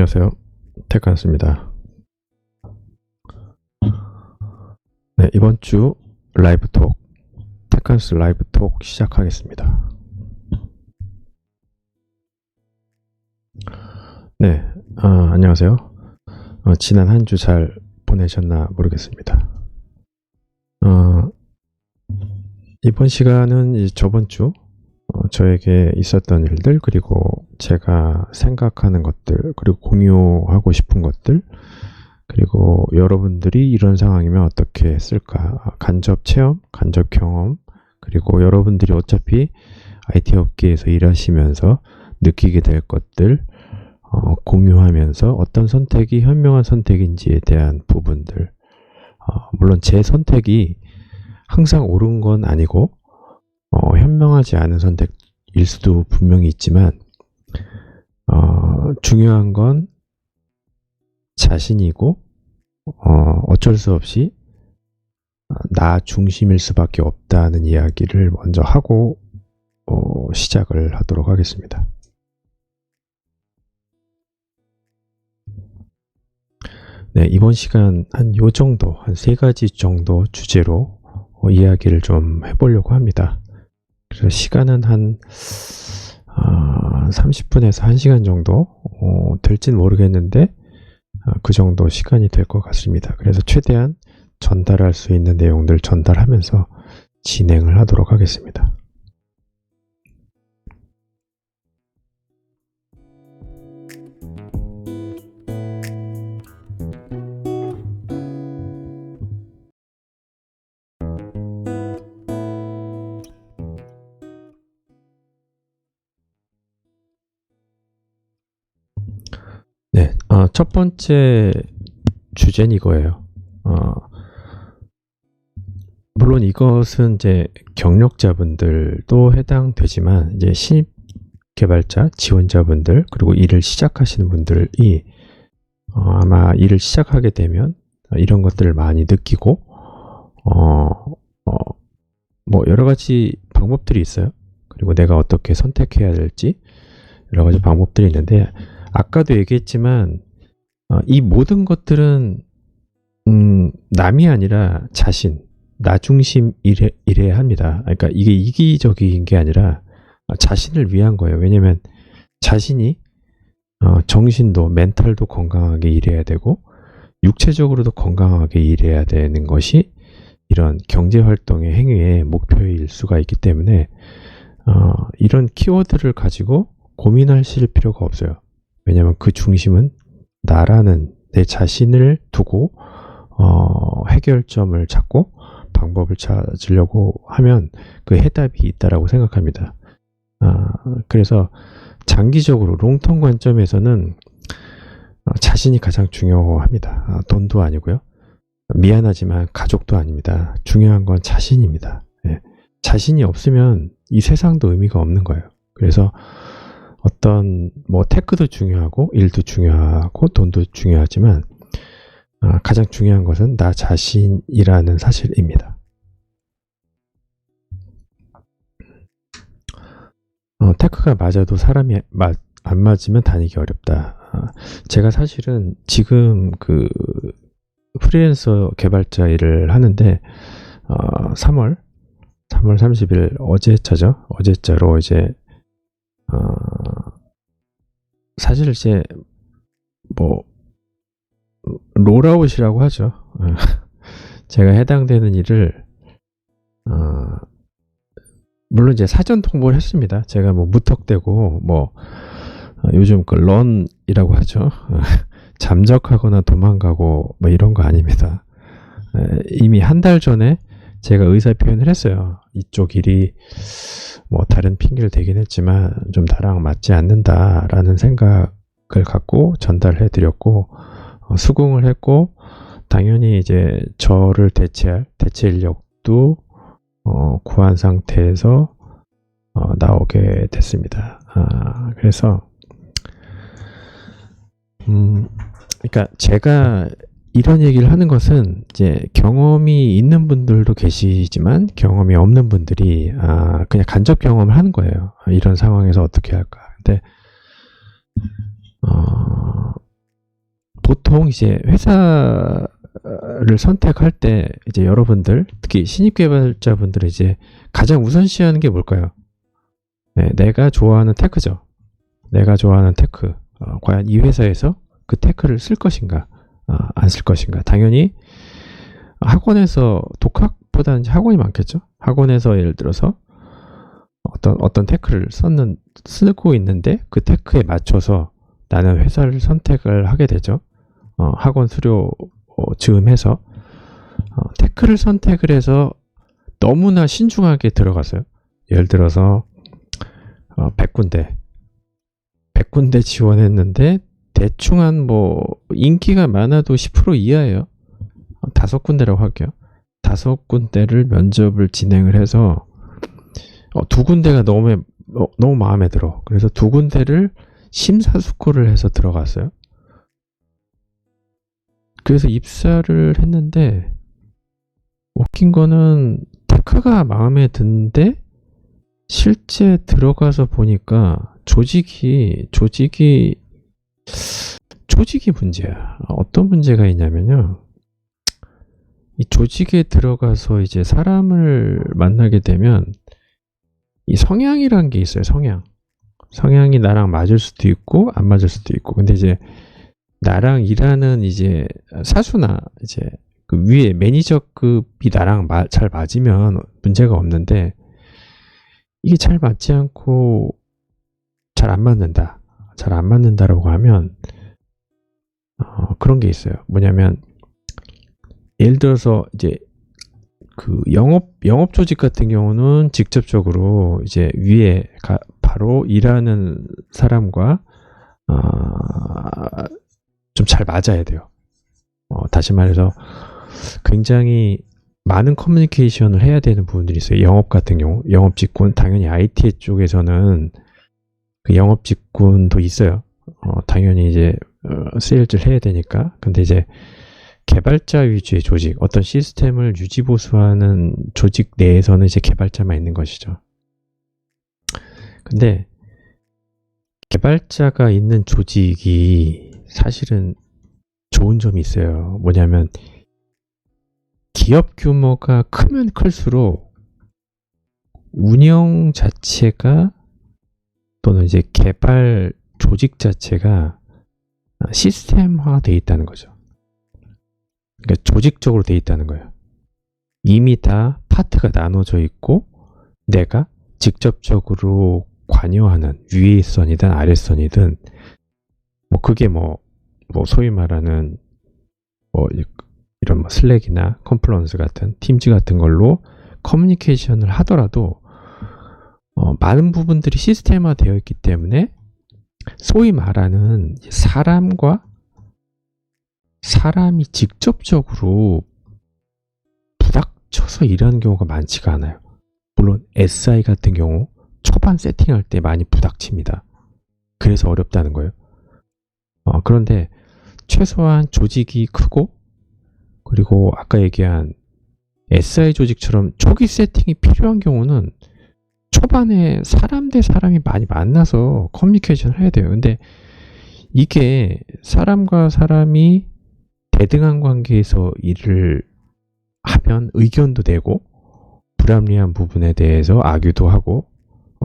안녕하세요. 테크한스입니다. 네, 이번 주 라이브 톡, 테크한스 라이브 톡 시작하겠습니다. 네, 안녕하세요. 지난 한 주 잘 보내셨나 모르겠습니다. 이번 시간은 이제 저번 주 저에게 있었던 일들, 그리고 제가 생각하는 것들, 그리고 공유하고 싶은 것들, 그리고 여러분들이 이런 상황이면 어떻게 했을까, 간접 체험, 간접 경험, 그리고 여러분들이 어차피 IT 업계에서 일하시면서 느끼게 될 것들 공유하면서 어떤 선택이 현명한 선택인지에 대한 부분들, 물론 제 선택이 항상 옳은 건 아니고 현명하지 않은 선택일 수도 분명히 있지만 중요한 건 자신이고 어쩔 수 없이 나 중심일 수밖에 없다는 이야기를 먼저 하고 시작을 하도록 하겠습니다. 네, 이번 시간 한 요 정도, 한 3가지 정도 주제로 이야기를 좀 해보려고 합니다. 그래서 시간은 한 30분에서 1시간 정도 될진 모르겠는데 그 정도 시간이 될 것 같습니다. 그래서 최대한 전달할 수 있는 내용들 전달하면서 진행을 하도록 하겠습니다. 네, 첫 번째 주제는 이거예요. 물론 이것은 이제 경력자분들도 해당되지만 이제 신입 개발자, 지원자분들, 그리고 일을 시작하시는 분들이 아마 일을 시작하게 되면 이런 것들을 많이 느끼고 뭐 여러 가지 방법들이 있어요. 그리고 내가 어떻게 선택해야 될지 여러 가지 방법들이 있는데, 아까도 얘기했지만 이 모든 것들은 남이 아니라 자신, 나 중심 이래야 합니다. 그러니까 이게 이기적인 게 아니라 자신을 위한 거예요. 왜냐면 자신이 정신도 멘탈도 건강하게 일해야 되고 육체적으로도 건강하게 일해야 되는 것이 이런 경제활동의 행위의 목표일 수가 있기 때문에 이런 키워드를 가지고 고민하실 필요가 없어요. 왜냐하면 그 중심은 나라는 내 자신을 두고 해결점을 찾고 방법을 찾으려고 하면 그 해답이 있다라고 생각합니다. 그래서 장기적으로 롱텀 관점에서는 자신이 가장 중요합니다. 돈도 아니고요. 미안하지만 가족도 아닙니다. 중요한 건 자신입니다. 예. 자신이 없으면 이 세상도 의미가 없는 거예요. 그래서 어떤 뭐 테크도 중요하고 일도 중요하고 돈도 중요하지만 가장 중요한 것은 나 자신이라는 사실입니다. 테크가 맞아도 사람이 안 맞으면 다니기 어렵다. 제가 사실은 지금 그 프리랜서 개발자 일을 하는데 3월 30일 어제자죠. 어제자로 이제 사실 이제 뭐 롤아웃이라고 하죠. 제가 해당되는 일을 물론 이제 사전 통보를 했습니다. 제가 뭐 무턱대고 뭐 요즘 그 런이라고 하죠. 잠적하거나 도망가고 뭐 이런 거 아닙니다. 이미 한 달 전에 제가 의사 표현을 했어요. 이쪽 일이 뭐 다른 핑계를 대긴 했지만 좀 나랑 맞지 않는다라는 생각을 갖고 전달해 드렸고 수긍을 했고, 당연히 이제 저를 대체할 대체 인력도 구한 상태에서 나오게 됐습니다. 그래서 그러니까 제가 이런 얘기를 하는 것은 이제 경험이 있는 분들도 계시지만 경험이 없는 분들이 그냥 간접 경험을 하는 거예요. 이런 상황에서 어떻게 할까. 근데 보통 이제 회사를 선택할 때 이제 여러분들, 특히 신입 개발자분들이 이제 가장 우선시하는 게 뭘까요? 네, 내가 좋아하는 테크죠. 내가 좋아하는 테크. 과연 이 회사에서 그 테크를 쓸 것인가, 안 쓸 것인가. 당연히 학원에서 독학보다는 학원이 많겠죠. 학원에서 예를 들어서 어떤 테크를 쓰고 있는데 그 테크에 맞춰서 나는 회사를 선택을 하게 되죠. 학원 수료 즈음해서 테크를 선택을 해서 너무나 신중하게 들어갔어요. 예를 들어서 100군데 지원했는데 대충 한 뭐 인기가 많아도 10% 이하예요. 5군데라고 할게요. 5군데를 면접을 진행을 해서 2군데가 너무 마음에 들어. 그래서 2군데를 심사숙고를 해서 들어갔어요. 그래서 입사를 했는데 웃긴 거는 테크가 마음에 드는데 실제 들어가서 보니까 조직이 문제야. 어떤 문제가 있냐면요. 이 조직에 들어가서 이제 사람을 만나게 되면 이 성향이란 게 있어요. 성향이 나랑 맞을 수도 있고 안 맞을 수도 있고. 근데 이제 나랑 일하는 이제 사수나 이제 그 위에 매니저급이 나랑 잘 맞으면 문제가 없는데 이게 잘 맞지 않고 잘 안 맞는다라고 하면 그런 게 있어요. 뭐냐면 예를 들어서 이제 그 영업 조직 같은 경우는 직접적으로 이제 위에 바로 일하는 사람과 좀 잘 맞아야 돼요. 다시 말해서 굉장히 많은 커뮤니케이션을 해야 되는 부분들이 있어요. 영업 같은 경우, 영업 직군, 당연히 IT 쪽에서는 그 영업 직군도 있어요. 당연히 이제 세일즈를 해야 되니까. 근데 이제 개발자 위주의 조직, 어떤 시스템을 유지보수하는 조직 내에서는 이제 개발자만 있는 것이죠. 근데 개발자가 있는 조직이 사실은 좋은 점이 있어요. 뭐냐면 기업 규모가 크면 클수록 운영 자체가 또는 이제 개발 조직 자체가 시스템화되어 있다는 거죠. 그러니까 조직적으로 되어 있다는 거예요. 이미 다 파트가 나눠져 있고 내가 직접적으로 관여하는 위선이든 아래선이든 뭐 그게 뭐 소위 말하는 뭐 이런 뭐 슬랙이나 컨플런스 같은 팀즈 같은 걸로 커뮤니케이션을 하더라도 많은 부분들이 시스템화 되어 있기 때문에 소위 말하는 사람이 직접적으로 부닥쳐서 일하는 경우가 많지가 않아요. 물론 SI 같은 경우 초반 세팅할 때 많이 부닥칩니다. 그래서 어렵다는 거예요. 그런데 최소한 조직이 크고 그리고 아까 얘기한 SI 조직처럼 초기 세팅이 필요한 경우는 초반에 사람 대 사람이 많이 만나서 커뮤니케이션을 해야 돼요. 근데 이게 사람과 사람이 대등한 관계에서 일을 하면 의견도 내고 불합리한 부분에 대해서 악유도 하고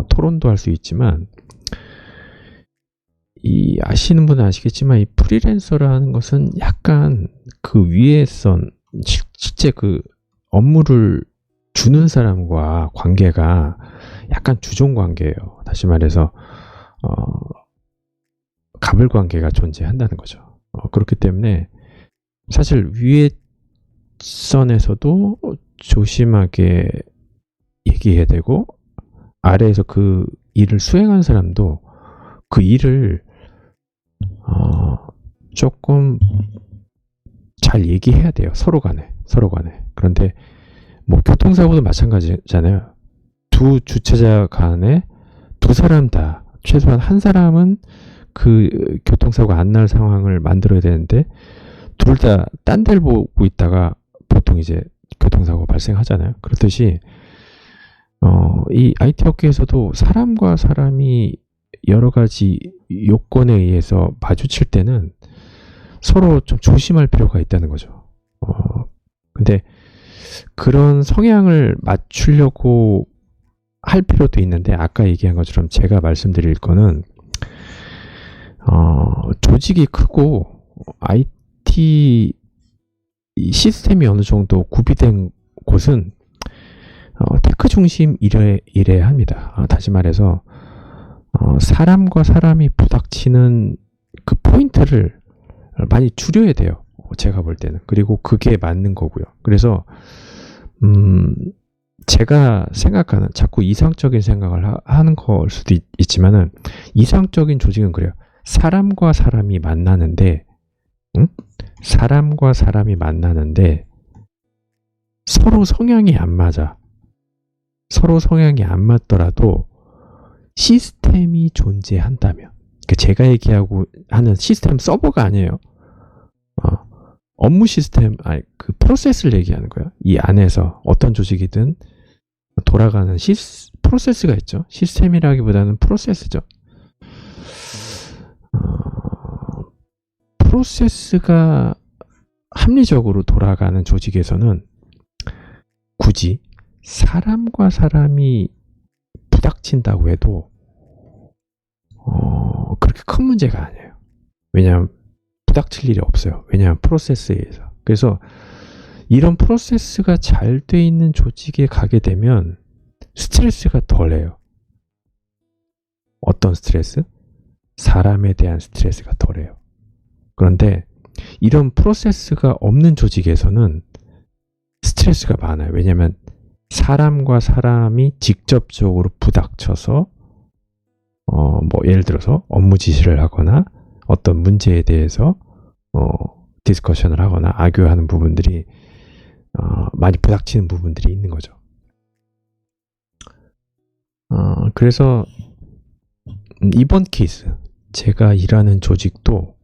토론도 할 수 있지만 이 아시는 분은 아시겠지만 이 프리랜서라는 것은 약간 그 위에 선 실제 그 업무를 주는 사람과 관계가 약간 주종 관계예요. 다시 말해서 갑을 관계가 존재한다는 거죠. 그렇기 때문에 사실 위에 선에서도 조심하게 얘기해야 되고 아래에서 그 일을 수행한 사람도 그 일을 조금 잘 얘기해야 돼요. 서로 간에. 그런데 뭐 교통사고도 마찬가지잖아요. 두 주체자 간에 두 사람 다 최소한 한 사람은 그 교통사고 안 날 상황을 만들어야 되는데 둘 다 딴 데를 보고 있다가 보통 이제 교통사고 발생하잖아요. 그렇듯이 이 IT 업계에서도 사람과 사람이 여러 가지 요건에 의해서 마주칠 때는 서로 좀 조심할 필요가 있다는 거죠. 근데 그런 성향을 맞추려고 할 필요도 있는데, 아까 얘기한 것처럼 제가 말씀드릴 거는 조직이 크고 IT 시스템이 어느 정도 구비된 곳은 테크 중심 일해야 합니다. 다시 말해서 사람과 사람이 부닥치는 그 포인트를 많이 줄여야 돼요. 제가 볼 때는. 그리고 그게 맞는 거고요. 그래서 제가 생각하는, 자꾸 이상적인 생각을 하는 걸 수도 있지만은, 이상적인 조직은 그래요. 사람과 사람이 만나는데, 사람과 사람이 만나는데 서로 성향이 안 맞아. 서로 성향이 안 맞더라도 시스템이 존재한다면, 그러니까 제가 얘기하고 하는 시스템 서버가 아니에요. 업무 시스템, 그 프로세스를 얘기하는 거예요. 이 안에서 어떤 조직이든 돌아가는 프로세스가 있죠. 시스템이라기보다는 프로세스죠. 프로세스가 합리적으로 돌아가는 조직에서는 굳이 사람과 사람이 부닥친다고 해도 그렇게 큰 문제가 아니에요. 왜냐하면 부닥칠 일이 없어요. 왜냐하면 프로세스에 의해서. 그래서 이런 프로세스가 잘 돼 있는 조직에 가게 되면 스트레스가 덜해요. 어떤 스트레스? 사람에 대한 스트레스가 덜해요. 그런데 이런 프로세스가 없는 조직에서는 스트레스가 많아요. 왜냐하면 사람과 사람이 직접적으로 부닥쳐서 예를 들어서 업무 지시를 하거나 어떤 문제에 대해서 디스커션을 하거나 아교하는 부분들이 많이 부닥치는 부분들이 있는 거죠. 그래서 이번 케이스, 제가 일하는 조직도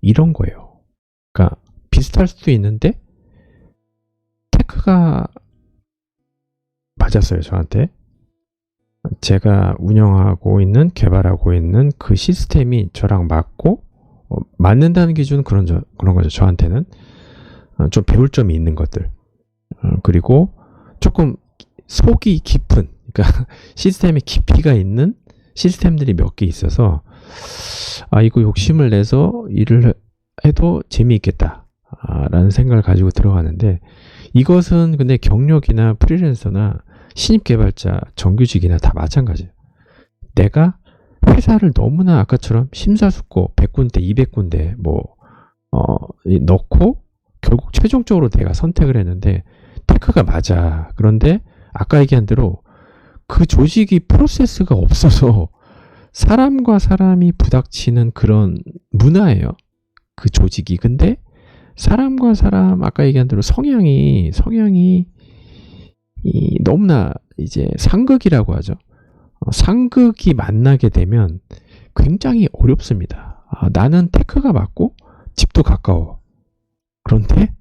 이런 거예요. 그러니까 비슷할 수도 있는데 테크가 맞았어요, 저한테. 제가 운영하고 있는, 개발하고 있는 그 시스템이 저랑 맞고, 맞는다는 기준은 그런 거죠. 저한테는 좀 배울 점이 있는 것들, 그리고 조금 속이 깊은, 그러니까 시스템에 깊이가 있는 시스템들이 몇 개 있어서 이거 욕심을 내서 일을 해도 재미있겠다 라는 생각을 가지고 들어가는데, 이것은 근데 경력이나 프리랜서나 신입 개발자, 정규직이나 다 마찬가지예요. 내가 회사를 너무나 아까처럼 심사숙고 100군데, 200군데 넣고 결국 최종적으로 내가 선택을 했는데 테크가 맞아. 그런데 아까 얘기한 대로 그 조직이 프로세스가 없어서 사람과 사람이 부닥치는 그런 문화예요. 그 조직이. 근데 사람과 사람, 아까 얘기한 대로 성향이 너무나 이제 상극이라고 하죠. 상극이 만나게 되면 굉장히 어렵습니다. 나는 테크가 맞고 집도 가까워. 그런데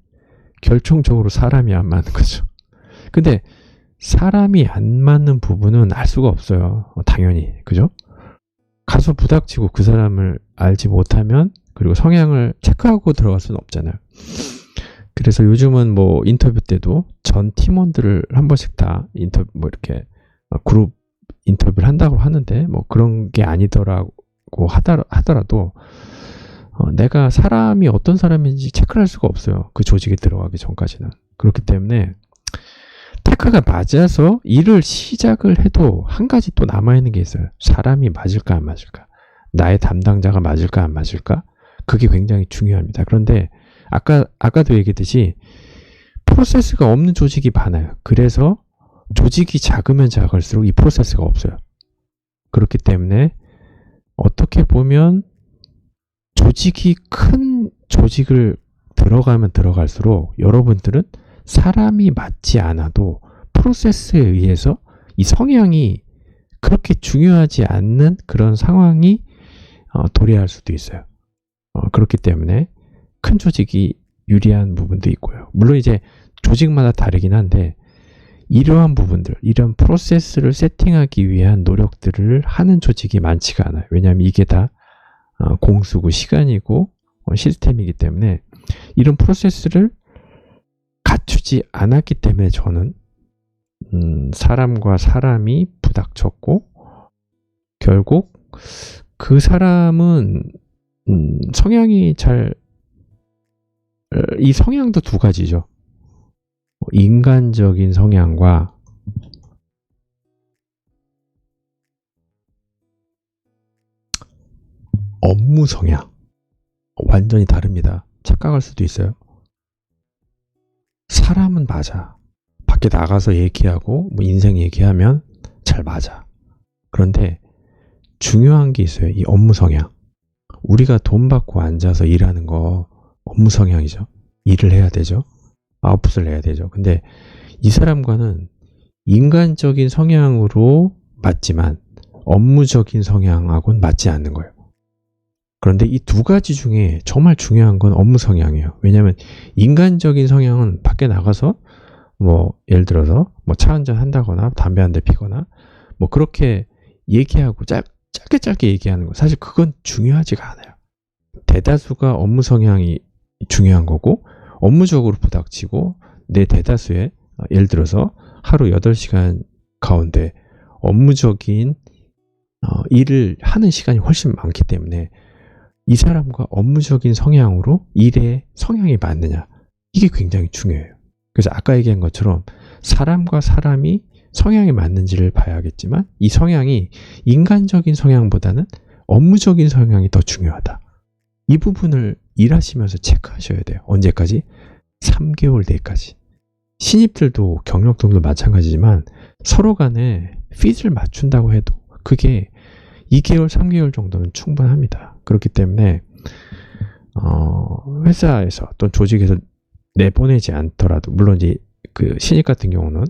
결정적으로 사람이 안 맞는 거죠. 근데 사람이 안 맞는 부분은 알 수가 없어요. 당연히. 그죠? 가서 부닥치고 그 사람을 알지 못하면, 그리고 성향을 체크하고 들어갈 수는 없잖아요. 그래서 요즘은 인터뷰 때도 전 팀원들을 한 번씩 다 이렇게 그룹 인터뷰를 한다고 하는데, 그런 게 아니더라고 하더라도 내가 사람이 어떤 사람인지 체크를 할 수가 없어요. 그 조직에 들어가기 전까지는. 그렇기 때문에 테크가 맞아서 일을 시작을 해도 한 가지 또 남아있는 게 있어요. 사람이 맞을까 안 맞을까? 나의 담당자가 맞을까 안 맞을까? 그게 굉장히 중요합니다. 그런데 아까도 얘기했듯이 프로세스가 없는 조직이 많아요. 그래서 조직이 작으면 작을수록 이 프로세스가 없어요. 그렇기 때문에 어떻게 보면 조직이 큰 조직을 들어가면 들어갈수록 여러분들은 사람이 맞지 않아도 프로세스에 의해서 이 성향이 그렇게 중요하지 않는 그런 상황이 도래할 수도 있어요. 그렇기 때문에 큰 조직이 유리한 부분도 있고요. 물론 이제 조직마다 다르긴 한데, 이러한 부분들, 이런 프로세스를 세팅하기 위한 노력들을 하는 조직이 많지가 않아요. 왜냐하면 이게 다 공수고 시간이고 시스템이기 때문에 이런 프로세스를 갖추지 않았기 때문에 저는 사람과 사람이 부닥쳤고 결국 그 사람은 성향이 이 성향도 두 가지죠. 인간적인 성향과 업무 성향 완전히 다릅니다. 착각할 수도 있어요. 사람은 맞아. 밖에 나가서 얘기하고 뭐 인생 얘기하면 잘 맞아. 그런데 중요한 게 있어요. 이 업무 성향. 우리가 돈 받고 앉아서 일하는 거 업무 성향이죠. 일을 해야 되죠. 아웃풋을 내야 되죠. 근데 이 사람과는 인간적인 성향으로 맞지만 업무적인 성향하고는 맞지 않는 거예요. 그런데 이 두 가지 중에 정말 중요한 건 업무 성향이에요. 왜냐하면 인간적인 성향은 밖에 나가서 뭐 예를 들어서 뭐 차 한잔 한다거나 담배 한 대 피거나 뭐 그렇게 얘기하고 짧게 얘기하는 거 사실 그건 중요하지가 않아요. 대다수가 업무 성향이 중요한 거고 업무적으로 부닥치고 내 대다수의 예를 들어서 하루 8시간 가운데 업무적인 일을 하는 시간이 훨씬 많기 때문에 이 사람과 업무적인 성향으로 일의 성향이 맞느냐 이게 굉장히 중요해요. 그래서 아까 얘기한 것처럼 사람과 사람이 성향이 맞는지를 봐야겠지만 이 성향이 인간적인 성향보다는 업무적인 성향이 더 중요하다. 이 부분을 일하시면서 체크하셔야 돼요. 언제까지? 3개월 내까지. 신입들도 경력들도 마찬가지지만 서로 간에 핏을 맞춘다고 해도 그게 2개월, 3개월 정도는 충분합니다. 그렇기 때문에 회사에서 또는 조직에서 내보내지 않더라도 물론 이제 그 신입 같은 경우는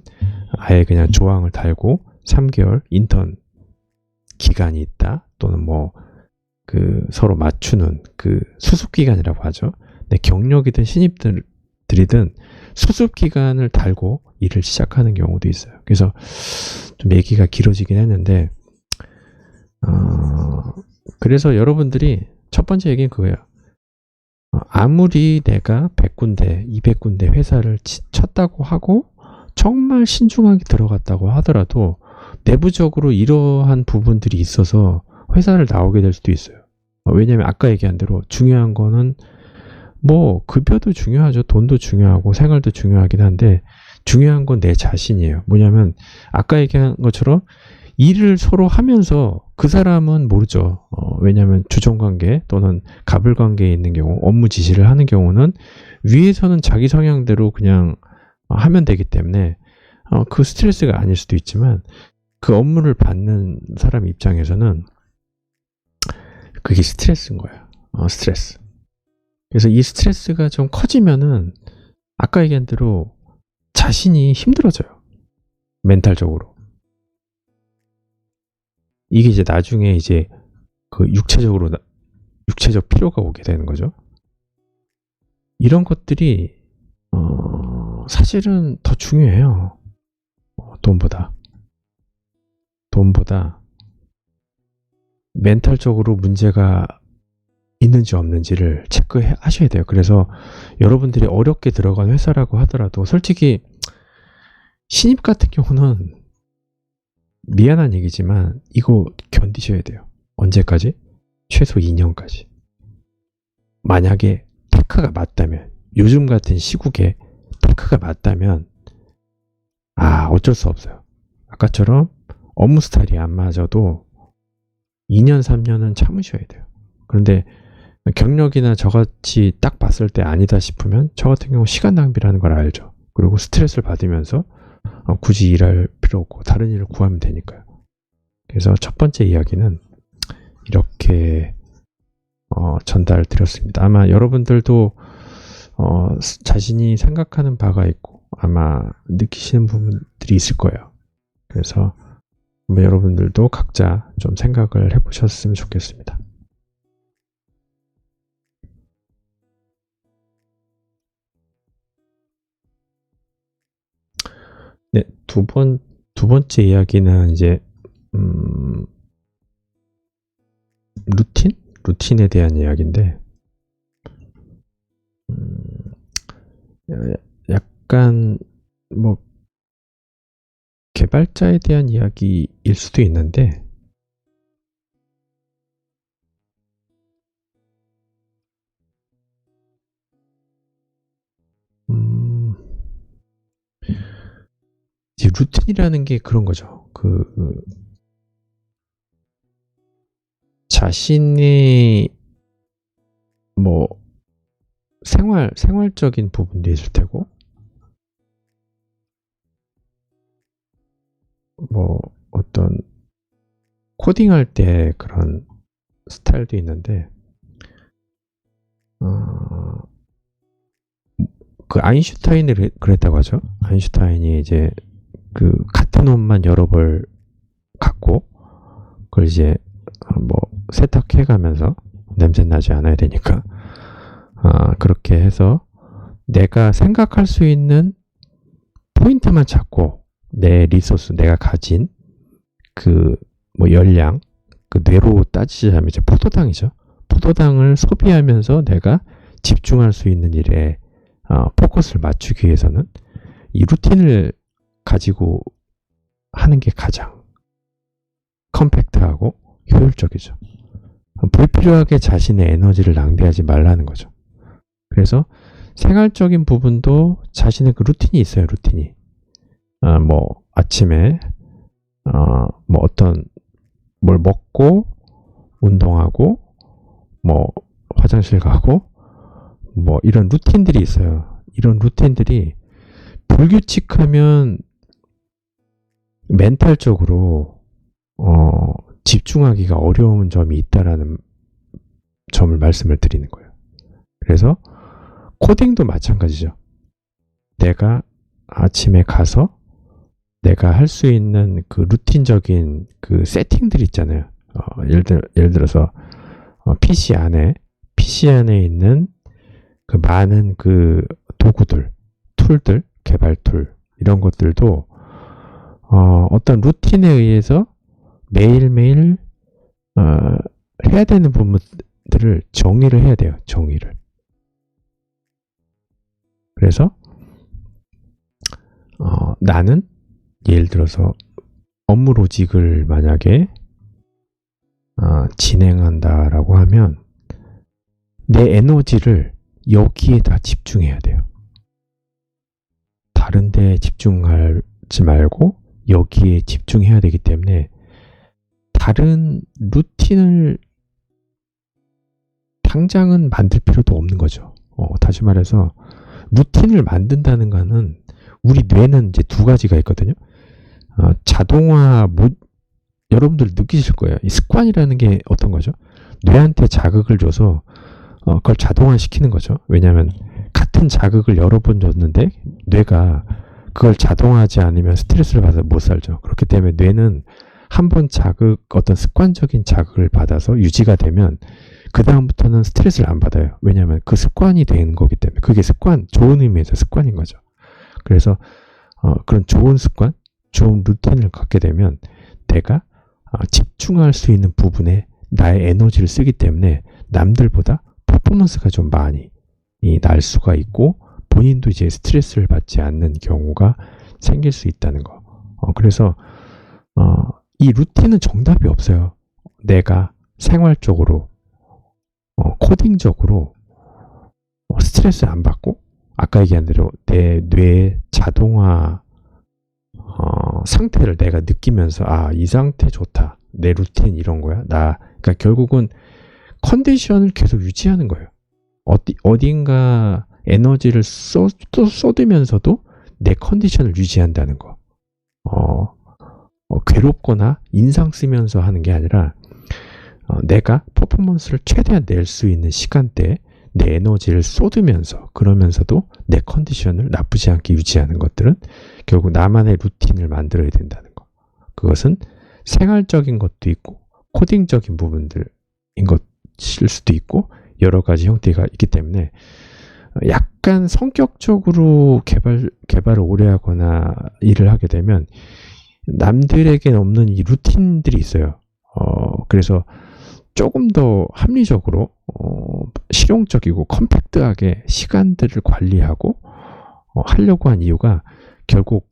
아예 그냥 조항을 달고 3개월 인턴 기간이 있다 또는 뭐 그 서로 맞추는 그 수습 기간이라고 하죠. 네, 경력이든 신입들이든 수습 기간을 달고 일을 시작하는 경우도 있어요. 그래서 좀 얘기가 길어지긴 했는데 그래서 여러분들이 첫 번째 얘기는 그거예요. 아무리 내가 100군데, 200군데 회사를 쳤다고 하고 정말 신중하게 들어갔다고 하더라도 내부적으로 이러한 부분들이 있어서 회사를 나오게 될 수도 있어요. 왜냐하면 아까 얘기한 대로 중요한 거는 뭐 급여도 중요하죠. 돈도 중요하고 생활도 중요하긴 한데 중요한 건 내 자신이에요. 뭐냐면 아까 얘기한 것처럼 일을 서로 하면서 그 사람은 모르죠. 왜냐하면 주종관계 또는 갑을관계에 있는 경우 업무 지시를 하는 경우는 위에서는 자기 성향대로 그냥 하면 되기 때문에 그 스트레스가 아닐 수도 있지만 그 업무를 받는 사람 입장에서는 그게 스트레스인 거예요. 스트레스. 그래서 이 스트레스가 좀 커지면은 아까 얘기한 대로 자신이 힘들어져요. 멘탈적으로. 이게 이제 나중에 이제 그 육체적 피로가 오게 되는 거죠. 이런 것들이 사실은 더 중요해요. 돈보다 멘탈적으로 문제가 있는지 없는지를 체크하셔야 돼요. 그래서 여러분들이 어렵게 들어간 회사라고 하더라도 솔직히 신입 같은 경우는 미안한 얘기지만 이거 견디셔야 돼요. 언제까지? 최소 2년까지. 만약에 테크가 맞다면 요즘 같은 시국에 테크가 맞다면 어쩔 수 없어요. 아까처럼 업무 스타일이 안 맞아도 2년, 3년은 참으셔야 돼요. 그런데 경력이나 저같이 딱 봤을 때 아니다 싶으면 저 같은 경우 시간 낭비라는 걸 알죠. 그리고 스트레스를 받으면서 굳이 일할 필요 없고 다른 일을 구하면 되니까요. 그래서 첫 번째 이야기는 이렇게 전달드렸습니다. 아마 여러분들도 자신이 생각하는 바가 있고 아마 느끼시는 부분들이 있을 거예요. 그래서 여러분들도 각자 좀 생각을 해보셨으면 좋겠습니다. 네, 두 번째 이야기는 이제 루틴에 대한 이야기인데 약간 뭐 개발자에 대한 이야기일 수도 있는데 이제 루틴이라는 게 그런 거죠. 자신의 뭐 생활적인 부분도 있을 테고 뭐 어떤 코딩할 때 그런 스타일도 있는데 그 아인슈타인이 그랬다고 하죠. 아인슈타인이 이제 그 같은 옷만 여러 벌 갖고 그걸 이제 뭐 세탁해 가면서 냄새 나지 않아야 되니까 그렇게 해서 내가 생각할 수 있는 포인트만 찾고 내 리소스 내가 가진 그 뭐 열량 그 뇌로 따지자면 이제 포도당이죠. 포도당을 소비하면서 내가 집중할 수 있는 일에 포커스를 맞추기 위해서는 이 루틴을 가지고 하는 게 가장 컴팩트하고 효율적이죠. 불필요하게 자신의 에너지를 낭비하지 말라는 거죠. 그래서 생활적인 부분도 자신의 그 루틴이 있어요. 루틴이 뭐 아침에 뭐 어떤 뭘 먹고 운동하고 뭐 화장실 가고 뭐 이런 루틴들이 있어요. 이런 루틴들이 불규칙하면 멘탈적으로 집중하기가 어려운 점이 있다라는 점을 말씀을 드리는 거예요. 그래서 코딩도 마찬가지죠. 내가 아침에 가서 내가 할 수 있는 그 루틴적인 그 세팅들 있잖아요. 예를 들어서 PC 안에 있는 그 많은 그 도구들, 툴들, 개발 툴 이런 것들도 어떤 루틴에 의해서 매일매일 해야 되는 부분들을 정의를 해야 돼요. 정의를. 그래서 나는 예를 들어서 업무 로직을 만약에 진행한다라고 하면 내 에너지를 여기에다 집중해야 돼요. 다른 데 집중하지 말고 여기에 집중해야 되기 때문에 다른 루틴을 당장은 만들 필요도 없는 거죠. 다시 말해서 루틴을 만든다는 거는 우리 뇌는 이제 두 가지가 있거든요. 자동화 여러분들 느끼실 거예요. 이 습관이라는 게 어떤 거죠? 뇌한테 자극을 줘서 그걸 자동화시키는 거죠. 왜냐하면 같은 자극을 여러 번 줬는데 뇌가 그걸 자동화하지 않으면 스트레스를 받아서 못 살죠. 그렇기 때문에 뇌는 한 번 어떤 습관적인 자극을 받아서 유지가 되면 그 다음부터는 스트레스를 안 받아요. 왜냐하면 그 습관이 되는 거기 때문에 그게 좋은 의미에서 습관인 거죠. 그래서 그런 좋은 습관, 좋은 루틴을 갖게 되면 내가 집중할 수 있는 부분에 나의 에너지를 쓰기 때문에 남들보다 퍼포먼스가 좀 많이 날 수가 있고 본인도 이제 스트레스를 받지 않는 경우가 생길 수 있다는 거. 그래서 이 루틴은 정답이 없어요. 내가 생활적으로 코딩적으로 스트레스 안 받고 아까 얘기한 대로 내 뇌의 자동화 상태를 내가 느끼면서 이 상태 좋다. 내 루틴 이런 거야. 그러니까 결국은 컨디션을 계속 유지하는 거예요. 어딘가 에너지를 쏟으면서도 내 컨디션을 유지한다는 거. 괴롭거나 인상 쓰면서 하는 게 아니라 내가 퍼포먼스를 최대한 낼 수 있는 시간대에 내 에너지를 쏟으면서 그러면서도 내 컨디션을 나쁘지 않게 유지하는 것들은 결국 나만의 루틴을 만들어야 된다는 거. 그것은 생활적인 것도 있고 코딩적인 부분들인 것일 수도 있고 여러 가지 형태가 있기 때문에 약간 성격적으로 개발을 오래 하거나 일을 하게 되면 남들에겐 없는 이 루틴들이 있어요. 그래서 조금 더 합리적으로 실용적이고 컴팩트하게 시간들을 관리하고 하려고 한 이유가 결국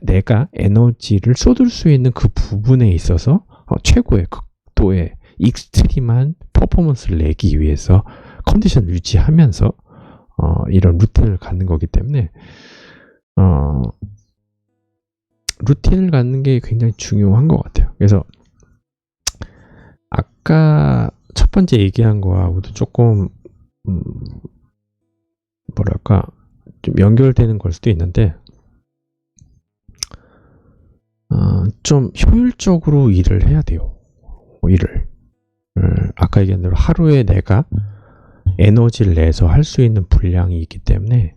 내가 에너지를 쏟을 수 있는 그 부분에 있어서 최고의 극도의 익스트림한 퍼포먼스를 내기 위해서 컨디션을 유지하면서 이런 루틴을 갖는 거기 때문에 루틴을 갖는 게 굉장히 중요한 것 같아요. 그래서 아까 첫 번째 얘기한 거하고도 조금 뭐랄까 좀 연결되는 걸 수도 있는데 좀 효율적으로 일을 해야 돼요. 일을 아까 얘기한 대로 하루에 내가 에너지를 내서 할 수 있는 분량이 있기 때문에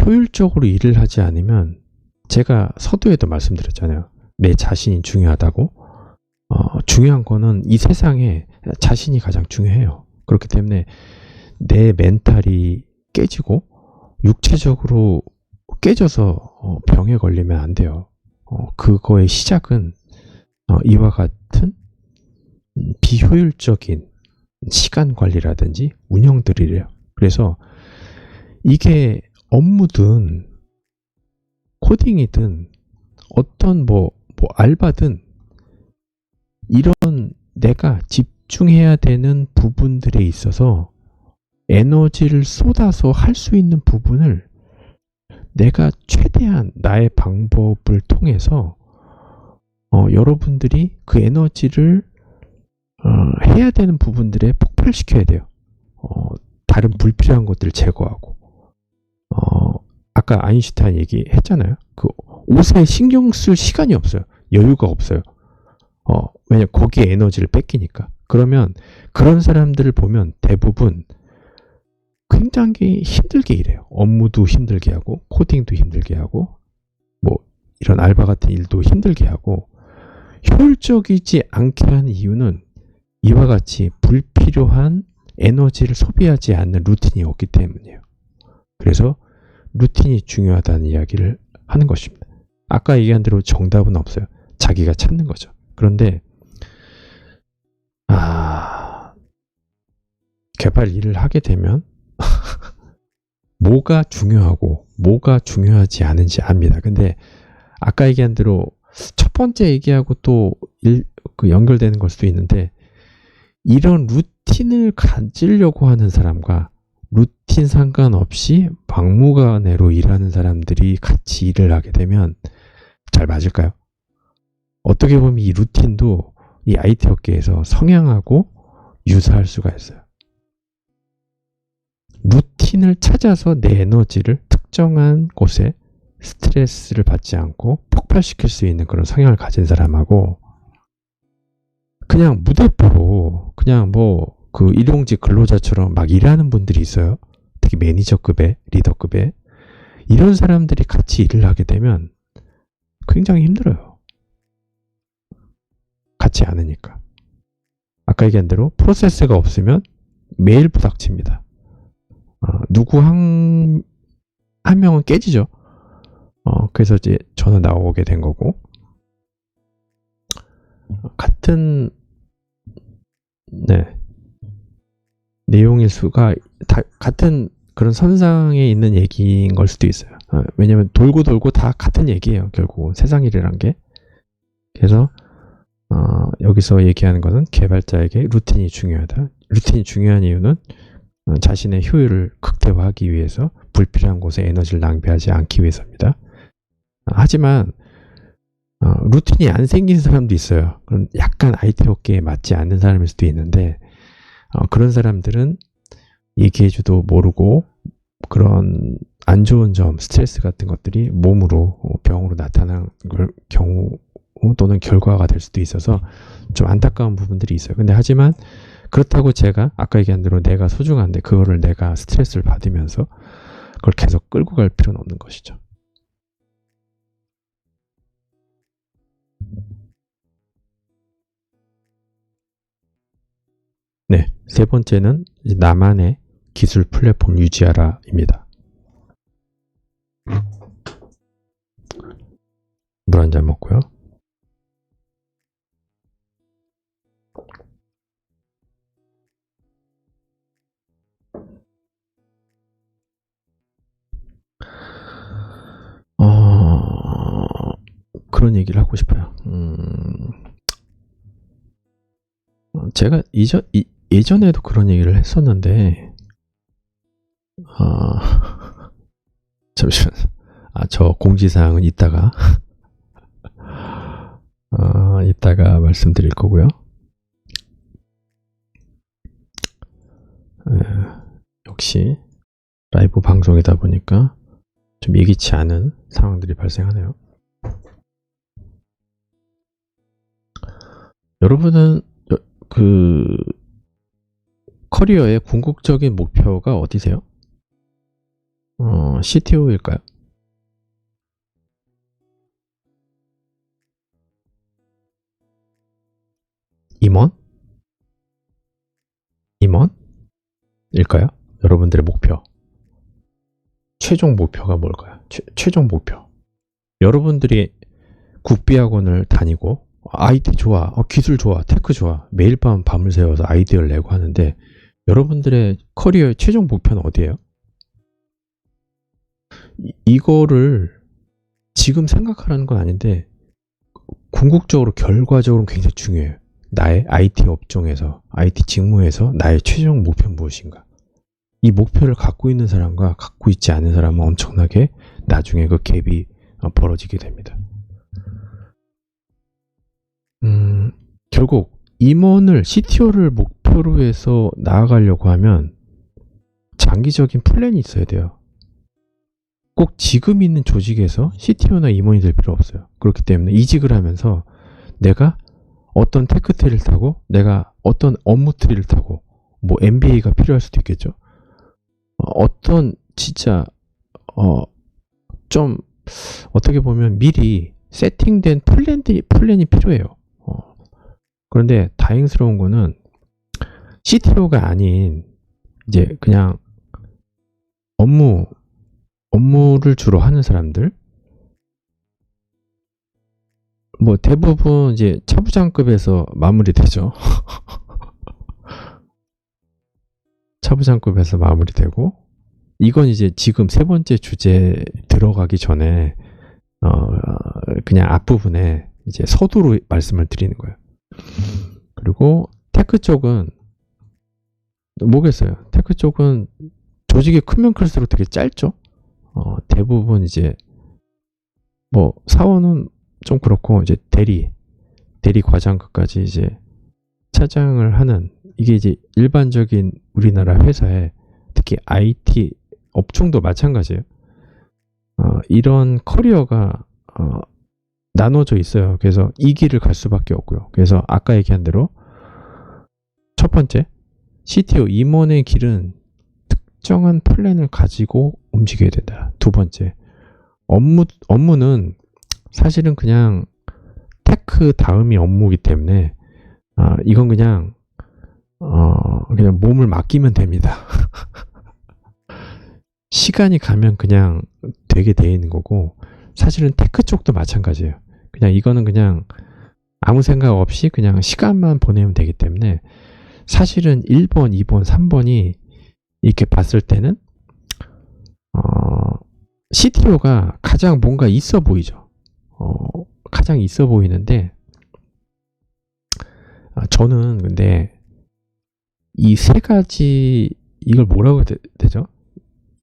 효율적으로 일을 하지 않으면 제가 서두에도 말씀드렸잖아요. 내 자신이 중요하다고. 중요한 거는 이 세상에 자신이 가장 중요해요. 그렇기 때문에 내 멘탈이 깨지고 육체적으로 깨져서 병에 걸리면 안 돼요. 그거의 시작은 이와 같은 비효율적인 시간 관리라든지 운영들이래요. 그래서 이게 업무든 코딩이든 어떤 뭐 알바든 이런 내가 집중해야 되는 부분들에 있어서 에너지를 쏟아서 할 수 있는 부분을 내가 최대한 나의 방법을 통해서 여러분들이 그 에너지를 해야 되는 부분들에 폭발시켜야 돼요. 다른 불필요한 것들을 제거하고 아까 아인슈타인 얘기했잖아요. 그 옷에 신경 쓸 시간이 없어요. 여유가 없어요. 왜냐 거기에 에너지를 뺏기니까. 그러면 그런 사람들을 보면 대부분 굉장히 힘들게 일해요. 업무도 힘들게 하고 코딩도 힘들게 하고 뭐 이런 알바 같은 일도 힘들게 하고 효율적이지 않게 하는 이유는 이와 같이 불필요한 에너지를 소비하지 않는 루틴이 없기 때문이에요. 그래서 루틴이 중요하다는 이야기를 하는 것입니다. 아까 얘기한 대로 정답은 없어요. 자기가 찾는 거죠. 그런데 개발 일을 하게 되면 뭐가 중요하고 뭐가 중요하지 않은지 압니다. 근데 아까 얘기한 대로 첫 번째 얘기하고 또 연결되는 걸 수도 있는데 이런 루틴을 가지려고 하는 사람과 루틴 상관없이 막무가내로 일하는 사람들이 같이 일을 하게 되면 잘 맞을까요? 어떻게 보면 이 루틴도 이 IT 업계에서 성향하고 유사할 수가 있어요. 루틴을 찾아서 내 에너지를 특정한 곳에 스트레스를 받지 않고 폭발시킬 수 있는 그런 성향을 가진 사람하고 그냥 무대뽀로 그냥 그 일용직 근로자처럼 막 일하는 분들이 있어요. 특히 매니저급의 리더급의 이런 사람들이 같이 일을 하게 되면 굉장히 힘들어요. 같이 않으니까. 아까 얘기한 대로 프로세스가 없으면 매일 부닥칩니다. 누구 한 명은 깨지죠. 그래서 이제 저는 나오게 된 거고 같은 내용일 수가 같은 그런 선상에 있는 얘기인 걸 수도 있어요. 왜냐면 돌고 돌고 다 같은 얘기예요. 결국 세상 일이란 게. 그래서 여기서 얘기하는 것은 개발자에게 루틴이 중요하다. 루틴이 중요한 이유는 자신의 효율을 극대화하기 위해서 불필요한 곳에 에너지를 낭비하지 않기 위해서입니다. 하지만 루틴이 안 생긴 사람도 있어요. 그럼 약간 IT 업계에 맞지 않는 사람일 수도 있는데 그런 사람들은 얘기해줘도 모르고 그런 안 좋은 점, 스트레스 같은 것들이 몸으로 병으로 나타나는 경우 또는 결과가 될 수도 있어서 좀 안타까운 부분들이 있어요. 근데 하지만 그렇다고 제가 아까 얘기한 대로 내가 소중한데 그거를 내가 스트레스를 받으면서 그걸 계속 끌고 갈 필요는 없는 것이죠. 네, 세 번째는 나만의 기술 플랫폼 유지하라입니다. 물 한 잔 먹고요. 그런 얘기를 하고 싶어요. 제가 예전에도 그런 얘기를 했었는데, 잠시만. 저 공지사항은 이따가 말씀드릴 거고요. 역시 라이브 방송이다 보니까 좀 예기치 않은 상황들이 발생하네요. 여러분은 커리어의 궁극적인 목표가 어디세요? CTO일까요? 임원? 임원일까요? 여러분들의 목표. 최종 목표가 뭘까요? 최종 목표. 여러분들이 국비학원을 다니고 IT 좋아, 기술 좋아, 테크 좋아, 매일 밤을 새워서 아이디어를 내고 하는데 여러분들의 커리어의 최종 목표는 어디예요? 이거를 지금 생각하라는 건 아닌데 궁극적으로 결과적으로 굉장히 중요해요. 나의 IT 업종에서, IT 직무에서 나의 최종 목표는 무엇인가? 이 목표를 갖고 있는 사람과 갖고 있지 않은 사람은 엄청나게 나중에 그 갭이 벌어지게 됩니다. 결국 임원을 CTO를 목표로 해서 나아가려고 하면 장기적인 플랜이 있어야 돼요. 꼭 지금 있는 조직에서 CTO나 임원이 될 필요 없어요. 그렇기 때문에 이직을 하면서 내가 어떤 테크 트리를 타고 내가 어떤 업무 트리를 타고 뭐 MBA가 필요할 수도 있겠죠. 어떤 진짜 좀 어떻게 보면 미리 세팅된 플랜이 필요해요. 그런데 다행스러운 거는 CTO가 아닌 이제 그냥 업무를 주로 하는 사람들, 뭐 대부분 이제 차부장급에서 마무리되죠. 차부장급에서 마무리되고, 이건 이제 지금 세 번째 주제 들어가기 전에 그냥 앞부분에 이제 서두로 말씀을 드리는 거예요. 그리고 테크 쪽은 뭐겠어요? 테크 쪽은 조직이 크면 클수록 되게 짧죠. 대부분 이제 뭐 사원은 좀 그렇고 이제 대리 과장급까지 이제 차장을 하는, 이게 이제 일반적인 우리나라 회사에 특히 IT 업종도 마찬가지예요. 이런 커리어가 나눠져 있어요. 그래서 이 길을 갈 수밖에 없고요. 그래서 아까 얘기한 대로 첫 번째, CTO 임원의 길은 특정한 플랜을 가지고 움직여야 된다. 두 번째, 업무는 사실은 그냥 테크 다음이 업무이기 때문에 이건 그냥 몸을 맡기면 됩니다. 시간이 가면 그냥 되게 돼 있는 거고, 사실은 테크 쪽도 마찬가지예요. 그냥 이거는 그냥 아무 생각 없이 그냥 시간만 보내면 되기 때문에 사실은 1번, 2번, 3번이 이렇게 봤을 때는 CTO가 가장 뭔가 있어 보이죠. 가장 있어 보이는데 저는 근데 이 세 가지, 이걸 뭐라고 되죠?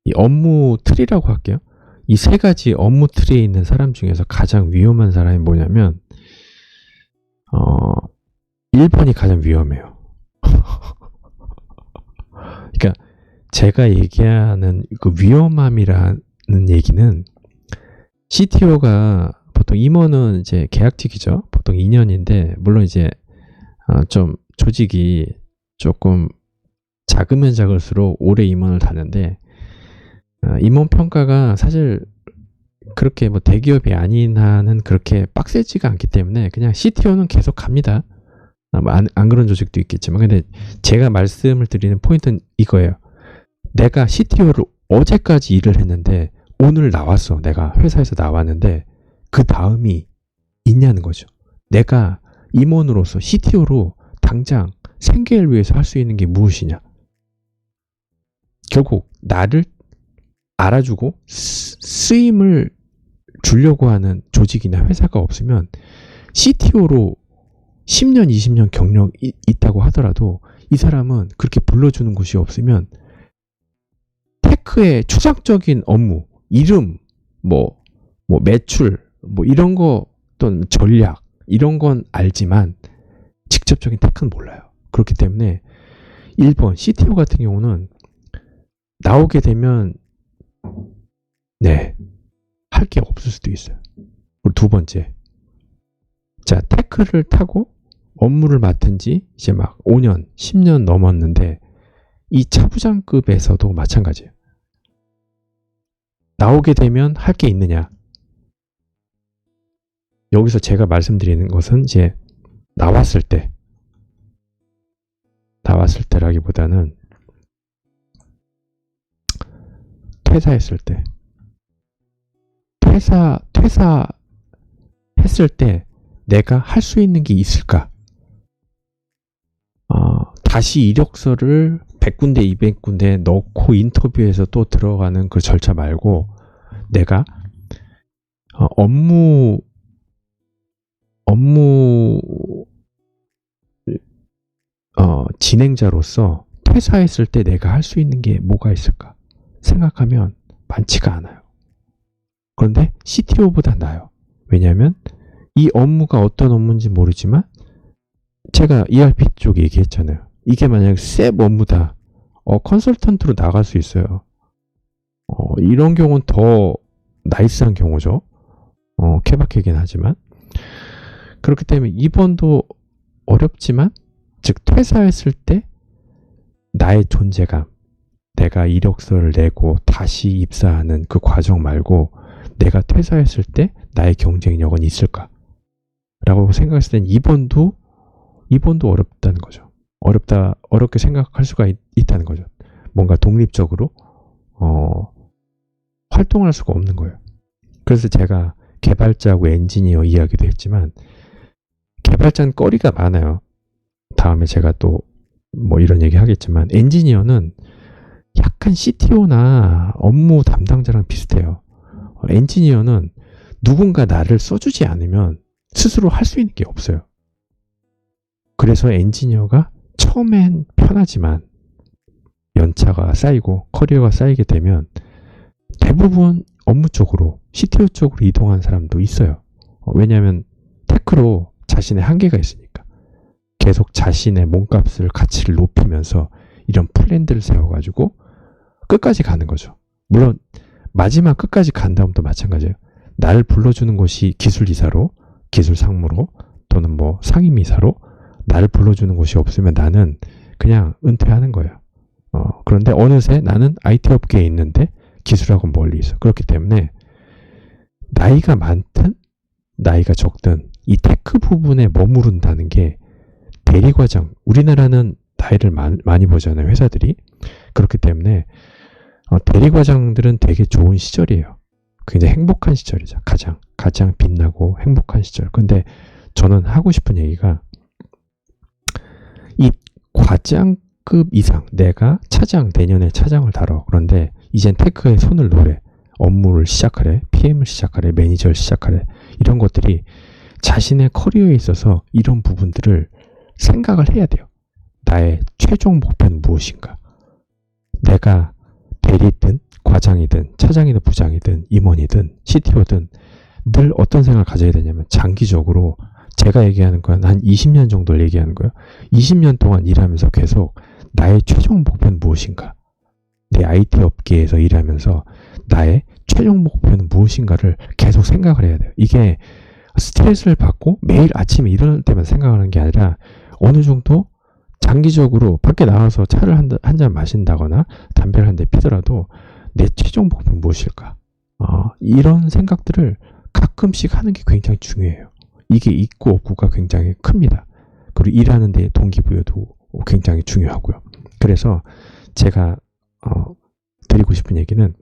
이 업무 트리라고 할게요. 이 세 가지 업무 트리에 있는 사람 중에서 가장 위험한 사람이 뭐냐면 1번이 가장 위험해요. 그러니까 제가 얘기하는 그 위험함이라는 얘기는, CTO가 보통 임원은 이제 계약직이죠. 보통 2년인데 물론 이제 좀 조직이 조금 작으면 작을수록 오래 임원을 다는데 임원 평가가 사실 그렇게 뭐 대기업이 아닌 한은 그렇게 빡세지가 않기 때문에 그냥 CTO는 계속 갑니다. 안 그런 조직도 있겠지만, 근데 제가 말씀을 드리는 포인트는 이거예요. 내가 CTO를 어제까지 일을 했는데 오늘 나왔어. 내가 회사에서 나왔는데 그 다음이 있냐는 거죠. 내가 임원으로서 CTO로 당장 생계를 위해서 할 수 있는 게 무엇이냐. 결국 나를 알아주고 쓰임을 주려고 하는 조직이나 회사가 없으면 CTO로 10년, 20년 경력이 있다고 하더라도 이 사람은 그렇게 불러주는 곳이 없으면 테크의 추상적인 업무, 이름, 뭐 매출, 이런 거 또는 전략, 이런 건 알지만 직접적인 테크는 몰라요. 그렇기 때문에 1번 CTO 같은 경우는 나오게 되면 할 게 없을 수도 있어요. 그리고 두 번째, 자, 테크를 타고 업무를 맡은 지 이제 막 5년, 10년 넘었는데 이 차부장급에서도 마찬가지예요. 나오게 되면 할 게 있느냐? 여기서 제가 말씀드리는 것은 이제 나왔을 때라기보다는 퇴사했을 때, 퇴사했을 때 내가 할 수 있는 게 있을까? 다시 이력서를 100군데, 200군데 넣고 인터뷰에서 또 들어가는 그 절차 말고 내가 업무 진행자로서 퇴사했을 때 내가 할 수 있는 게 뭐가 있을까 생각하면 많지가 않아요. 그런데 CTO보다 나아요. 왜냐하면 이 업무가 어떤 업무인지 모르지만 제가 ERP 쪽 얘기했잖아요. 이게 만약 셉 업무다. 컨설턴트로 나갈 수 있어요. 이런 경우는 더 나이스한 경우죠. 케바케긴 하지만. 그렇기 때문에 2번도 어렵지만, 즉 퇴사했을 때 나의 존재감, 내가 이력서를 내고 다시 입사하는 그 과정 말고 내가 퇴사했을 때 나의 경쟁력은 있을까? 라고 생각했을 땐 2번도 어렵다는 거죠. 어렵게 생각할 수가 있다는 거죠. 뭔가 독립적으로 활동할 수가 없는 거예요. 그래서 제가 개발자하고 엔지니어 이야기도 했지만 개발자는 거리가 많아요. 다음에 제가 또 이런 얘기 하겠지만 엔지니어는 약간 CTO나 업무 담당자랑 비슷해요. 엔지니어는 누군가 나를 써주지 않으면 스스로 할 수 있는 게 없어요. 그래서 엔지니어가 처음엔 편하지만 연차가 쌓이고 커리어가 쌓이게 되면 대부분 업무 쪽으로 CTO 쪽으로 이동한 사람도 있어요. 왜냐하면 테크로 자신의 한계가 있으니까 계속 자신의 몸값을 가치를 높이면서 이런 플랜들을 세워가지고 끝까지 가는 거죠. 물론 마지막 끝까지 간 다음도 마찬가지예요. 나를 불러주는 곳이 기술이사로, 기술상무로 또는 상임이사로 나를 불러주는 곳이 없으면 나는 그냥 은퇴하는 거예요. 그런데 어느새 나는 IT 업계에 있는데 기술하고 멀리 있어. 그렇기 때문에 나이가 많든 나이가 적든 이 테크 부분에 머무른다는 게 대리과장, 우리나라는 나이를 많이 보잖아요, 회사들이. 그렇기 때문에 대리과장들은 되게 좋은 시절이에요. 굉장히 행복한 시절이죠. 가장 빛나고 행복한 시절. 근데 저는 하고 싶은 얘기가 이 과장급 이상, 내가 내년에 차장을 다뤄. 그런데 이젠 테크에 손을 놓으래. 업무를 시작하래. PM을 시작하래. 매니저를 시작하래. 이런 것들이 자신의 커리어에 있어서 이런 부분들을 생각을 해야 돼요. 나의 최종 목표는 무엇인가? 내가 대리든 과장이든 차장이든 부장이든 임원이든 CTO든 늘 어떤 생각을 가져야 되냐면 장기적으로 제가 얘기하는 건 한 20년 정도를 얘기하는 거예요. 20년 동안 일하면서 계속 나의 최종 목표는 무엇인가? 내 IT 업계에서 일하면서 나의 최종 목표는 무엇인가를 계속 생각을 해야 돼요. 이게 스트레스를 받고 매일 아침에 일어날 때만 생각하는 게 아니라 어느 정도 장기적으로 밖에 나와서 차를 한 잔 마신다거나 담배를 한 대 피더라도 내 최종 목표는 무엇일까? 이런 생각들을 가끔씩 하는 게 굉장히 중요해요. 이게 있고 없고가 굉장히 큽니다. 그리고 일하는 데 동기부여도 굉장히 중요하고요. 그래서 제가 드리고 싶은 얘기는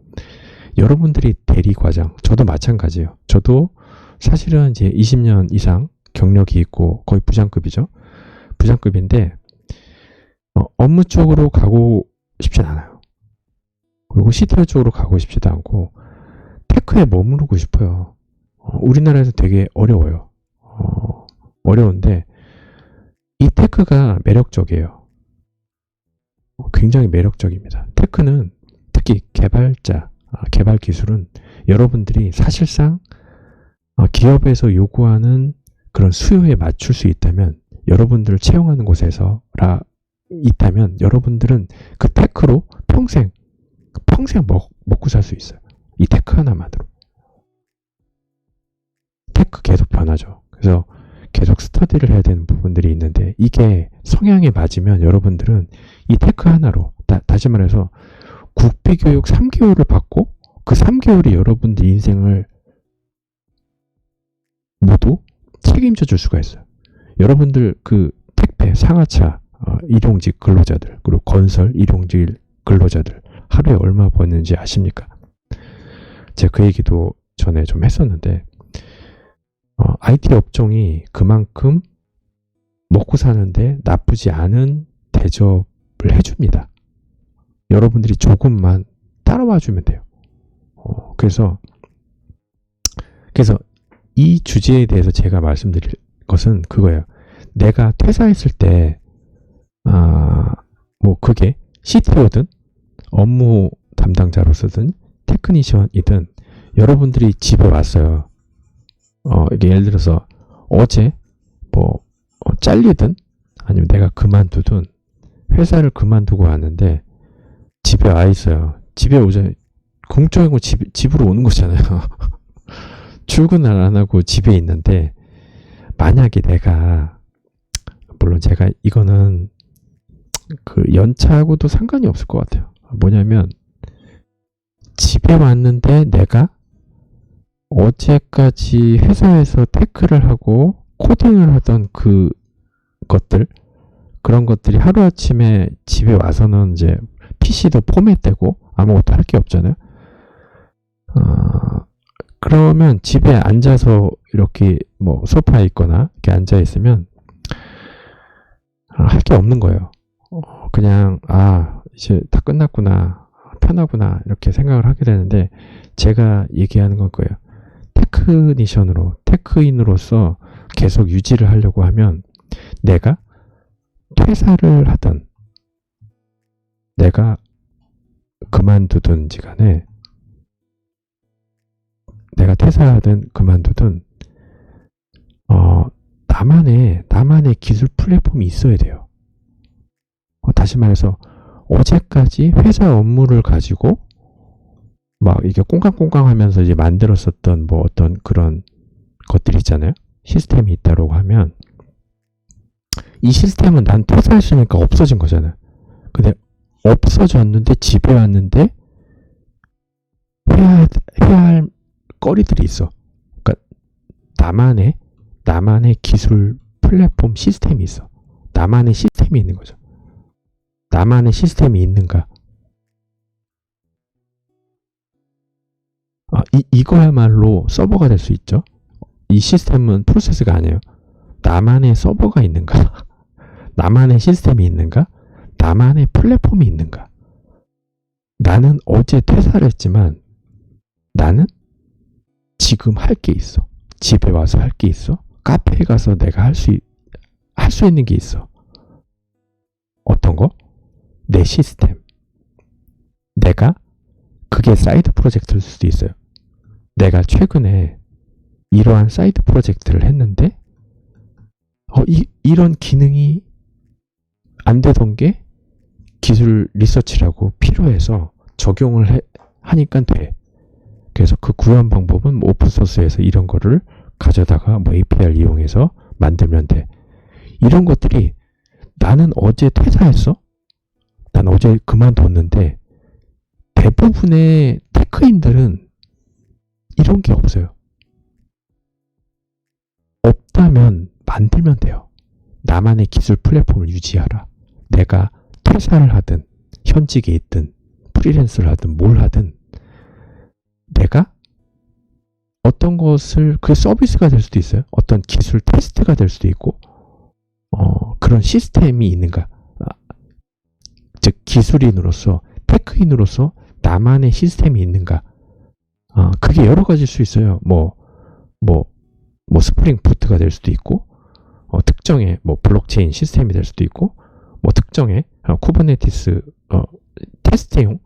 여러분들이 대리과장, 저도 마찬가지예요. 저도 사실은 이제 20년 이상 경력이 있고 거의 부장급이죠. 부장급인데 업무 쪽으로 가고 싶진 않아요. 그리고 CTO 쪽으로 가고 싶지도 않고 테크에 머무르고 싶어요. 우리나라에서 되게 어려워요. 어려운데 이 테크가 매력적이에요. 굉장히 매력적입니다. 테크는 특히 개발 기술은 여러분들이 사실상 기업에서 요구하는 그런 수요에 맞출 수 있다면, 여러분들을 채용하는 곳에서 있다면 여러분들은 그 테크로 평생 먹고 살 수 있어요. 이 테크 하나만으로. 테크 계속 변하죠. 그래서 계속 스터디를 해야 되는 부분들이 있는데, 이게 성향에 맞으면 여러분들은 이 테크 하나로, 다시 말해서 국비교육 3개월을 받고 그 3개월이 여러분들 인생을 모두 책임져 줄 수가 있어요. 여러분들 그 택배, 상하차, 일용직 근로자들, 그리고 건설, 일용직 근로자들 하루에 얼마 버는지 아십니까? 제가 그 얘기도 전에 좀 했었는데, IT 업종이 그만큼 먹고 사는데 나쁘지 않은 대접을 해줍니다. 여러분들이 조금만 따라와 주면 돼요. 그래서 이 주제에 대해서 제가 말씀드릴 것은 그거예요. 내가 퇴사했을 때, 그게 CTO든 업무 담당자로서든 테크니션이든 여러분들이 집에 왔어요. 이게 예를 들어서 어제 잘리든 아니면 내가 그만두든 회사를 그만두고 왔는데 집에 와 있어요. 집에 오자 공적이고 집으로 오는 거잖아요. 출근을 안 하고 집에 있는데, 만약에 내가, 물론 제가 이거는 그 연차하고도 상관이 없을 것 같아요. 뭐냐면 집에 왔는데 내가 어제까지 회사에서 테크를 하고 코딩을 하던 그런 것들이 하루아침에 집에 와서는 이제 PC도 포맷되고 아무것도 할 게 없잖아요. 그러면 집에 앉아서 이렇게 소파에 있거나 이렇게 앉아 있으면 할 게 없는 거예요. 그냥 이제 다 끝났구나, 편하구나 이렇게 생각을 하게 되는데, 제가 얘기하는 건 거예요. 테크인으로서 계속 유지를 하려고 하면, 내가 퇴사를 하든 내가 그만두든지 간에, 내가 퇴사하든 그만두든 나만의 기술 플랫폼이 있어야 돼요. 다시 말해서 어제까지 회사 업무를 가지고 이게 꽁강꽁강 하면서 이제 만들었었던 어떤 그런 것들이 있잖아요. 시스템이 있다고 하면 이 시스템은 난 퇴사했으니까 없어진 거잖아요. 근데 없어졌는데 집에 왔는데 해야 할 거리들이 있어. 그러니까 나만의 기술 플랫폼 시스템이 있어. 나만의 시스템이 있는 거죠. 나만의 시스템이 있는가? 이거야말로 서버가 될 수 있죠. 이 시스템은 프로세스가 아니에요. 나만의 서버가 있는가? 나만의 시스템이 있는가? 나만의 플랫폼이 있는가? 나는 어제 퇴사를 했지만 나는 지금 할 게 있어. 집에 와서 할 게 있어. 카페에 가서 내가 할 수 있는 게 있어. 어떤 거? 내 시스템. 그게 사이드 프로젝트일 수도 있어요. 내가 최근에 이러한 사이드 프로젝트를 했는데 이런 기능이 안 되던 게 기술 리서치라고 필요해서 적용을 하니까 돼. 그래서 그 구현 방법은 오픈소스에서 이런 거를 가져다가 API를 이용해서 만들면 돼. 이런 것들이, 나는 어제 퇴사했어? 난 어제 그만뒀는데, 대부분의 테크인들은 이런 게 없어요. 없다면 만들면 돼요. 나만의 기술 플랫폼을 유지하라. 내가 퇴사를 하든 현직에 있든 프리랜서를 하든 뭘 하든 내가 어떤 것을, 그 서비스가 될 수도 있어요. 어떤 기술 테스트가 될 수도 있고 그런 시스템이 있는가. 즉 기술인으로서, 테크인으로서 나만의 시스템이 있는가. 그게 여러 가지일 수 있어요. 뭐 스프링 부트가 될 수도 있고, 특정의 뭐 블록체인 시스템이 될 수도 있고, 뭐 특정의 쿠버네티스 테스트용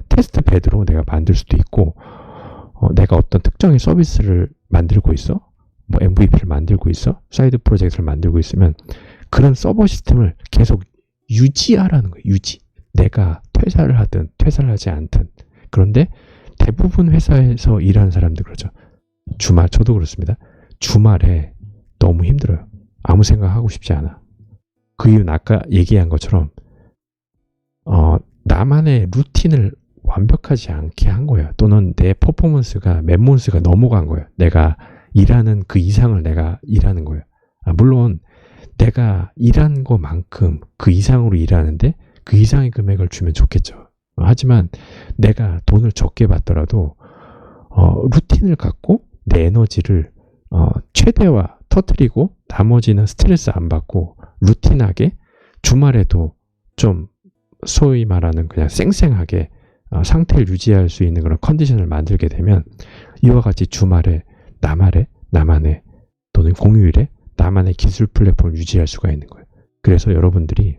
테스트 베드로 내가 만들 수도 있고, 내가 어떤 특정의 서비스를 만들고 있어, 뭐 MVP를 만들고 있어, 사이드 프로젝트를 만들고 있으면 그런 서버 시스템을 계속 유지하라는 거예요. 유지. 내가 퇴사를 하든 퇴사를 하지 않든. 그런데 대부분 회사에서 일하는 사람들 그러죠. 주말, 저도 그렇습니다. 주말에 너무 힘들어요. 아무 생각하고 싶지 않아. 그 이유는 아까 얘기한 것처럼 나만의 루틴을 완벽하지 않게 한 거예요. 또는 내 퍼포먼스가 맨몬스가 넘어간 거예요. 내가 일하는 그 이상을 내가 일하는 거예요. 물론 내가 일한 것만큼 그 이상으로 일하는데 그 이상의 금액을 주면 좋겠죠. 하지만 내가 돈을 적게 받더라도 루틴을 갖고 내 에너지를 최대화 터뜨리고 나머지는 스트레스 안 받고 루틴하게 주말에도 좀 소위 말하는 그냥 쌩쌩하게 상태를 유지할 수 있는 그런 컨디션을 만들게 되면 이와 같이 주말에 나만의 또는 공휴일에 나만의 기술 플랫폼을 유지할 수가 있는 거예요. 그래서 여러분들이